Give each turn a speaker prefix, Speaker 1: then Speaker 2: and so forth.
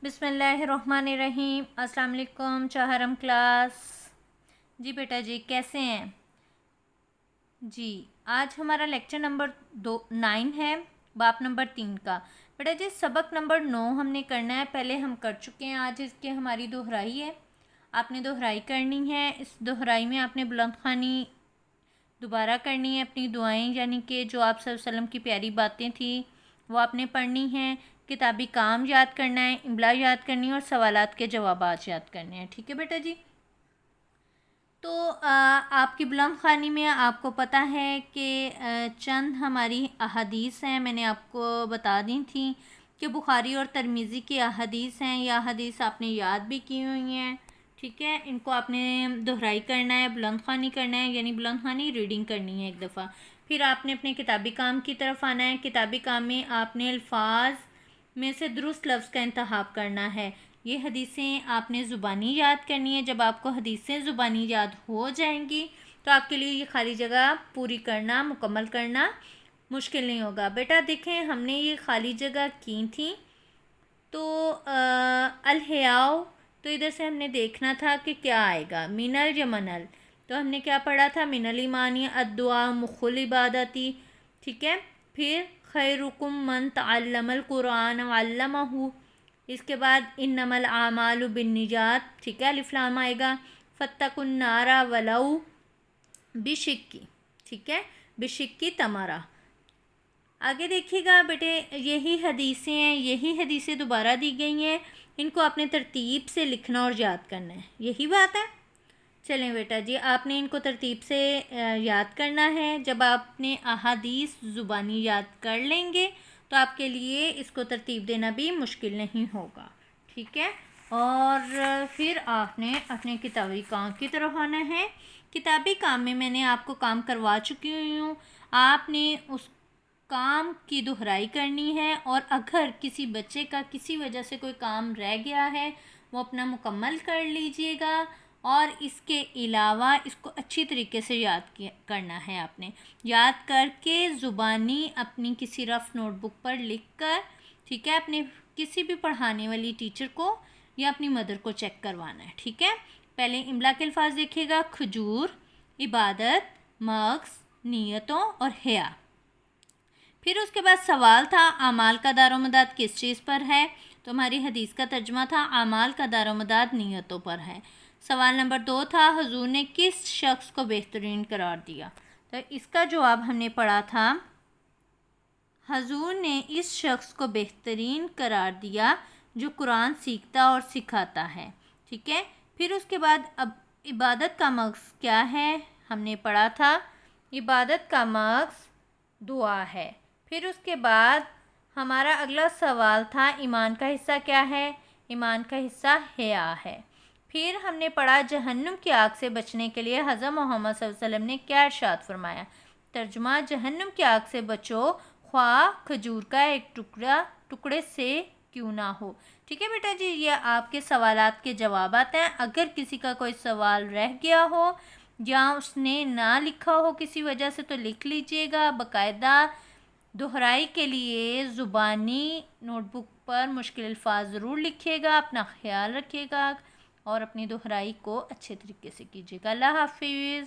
Speaker 1: बिस्मिल्लाहिर्रहमानिर्रहीम। अस्सलाम वालेकुम चाहरम क्लास। जी बेटा जी कैसे हैं जी। आज हमारा लेक्चर नंबर 9 है, बाप नंबर 3 का। बेटा जी सबक नंबर 9 हमने करना है, पहले हम कर चुके हैं। आज इसके हमारी दोहराई है, आपने दोहराई करनी है। इस दोहराई में आपने बुलंद ख़वानी दोबारा करनी है, अपनी दुआएं यानी कि जो आप सल्लल्लाहु अलैहि वसल्लम की प्यारी बातें थी वो आपने पढ़नी है। किताबी काम याद करना है, इमला याद करनी है और सवालात के जवाबात याद करने हैं। ठीक है बेटा जी। तो आपकी बुलंद ख़वानी में आपको पता है कि चंद हमारी अहादीस हैं, मैंने आपको बता दी थी कि बुखारी और तिरमिज़ी की अहादीस हैं। यह अहादीस आपने याद भी की हुई हैं। ठीक है, इनको आपने दोहराई करना है, बुलंद ख़वानी करना है, यानी बुलंद ख़वानी रीडिंग करनी है एक दफ़ा। फिर आपने अपने किताबी काम की तरफ आना है। किताबी काम में आपने अल्फाज में से दुरुस्त लफ्ज़ का इंतखाब करना है। ये हदीसें आपने ज़ुबानी याद करनी है। जब आपको हदीसें ज़ुबानी याद हो जाएंगी तो आपके लिए ये खाली जगह पूरी करना, मुकम्मल करना मुश्किल नहीं होगा। बेटा देखें, हमने ये खाली जगह की थी तो अलहयाओ, तो इधर से हमने देखना था कि क्या आएगा, मिनल या मनल। तो हमने क्या पढ़ा था, मिनल ईमानी अद्दुआ मुखुल इबादती। ठीक है, फिर खैरुकुम मन तअल्लमल कुरान व अल्लमहु। इसके बाद इन्नमल आमालु बिन्निजात। ठीक है, अलिफ लाम आएगा। फत्तकुन नारा वलऊ बिशिक्की। ठीक है, बिशिक्की तमरा। आगे देखिएगा बेटे, यही हदीसें हैं, यही हदीसें दोबारा दी गई हैं। इनको आपने तरतीब से लिखना और याद करना है, यही बात है। चलें बेटा जी, आपने इनको तरतीब से याद करना है। जब आपने अहादीस ज़ुबानी याद कर लेंगे तो आपके लिए इसको तरतीब देना भी मुश्किल नहीं होगा। ठीक है, और फिर आपने अपने किताबी काम की तरफ आना है। किताबी काम में मैंने आपको काम करवा चुकी हुई हूँ, आपने उस काम की दोहराई करनी है। और अगर किसी बच्चे का किसी वजह से कोई काम रह गया है वो अपना मुकम्मल कर लीजिएगा। और इसके अलावा इसको अच्छी तरीके से करना है। आपने याद करके ज़ुबानी अपनी किसी रफ़ नोटबुक पर लिख कर, ठीक है, अपने किसी भी पढ़ाने वाली टीचर को या अपनी मदर को चेक करवाना है। ठीक है, पहले इमला के अल्फाज देखिएगा, खजूर, इबादत, मक्स, नियतों और हया। फिर उसके बाद सवाल था आमाल का दारोमदाद किस चीज़ पर है। तो हमारी हदीस का तर्जुमा था आमाल का दारोमदाद नियतों पर है। सवाल नंबर 2 था हुजूर ने किस शख्स को बेहतरीन करार दिया। तो इसका जवाब हमने पढ़ा था, हुजूर ने इस शख्स को बेहतरीन करार दिया जो कुरान सीखता और सिखाता है। ठीक है, फिर उसके बाद अब इबादत का मकसद क्या है हमने पढ़ा था, इबादत का मकसद दुआ है। फिर उसके बाद हमारा अगला सवाल था ईमान का हिस्सा क्या है, ईमान का हिस्सा हया है। फिर हमने पढ़ा जहन्नुम की आग से बचने के लिए हज़रत मोहम्मद सल्लल्लाहु अलैहि वसल्लम ने क्या इरशाद फरमाया। तर्जुमा, जहन्नुम की आग से बचो ख्वाह खजूर का एक टुकड़े से क्यों ना हो। ठीक है बेटा जी, ये आपके सवालात के जवाब हैं। अगर किसी का कोई सवाल रह गया हो या उसने ना लिखा हो किसी वजह से तो लिख लीजिएगा। बाकायदा दोहराई के लिए ज़ुबानी नोटबुक पर मुश्किल अल्फाज ज़रूर लिखिएगा। अपना ख्याल रखिएगा और अपनी दोहराई को अच्छे तरीके से कीजिएगा। अल्लाह हाफिज़।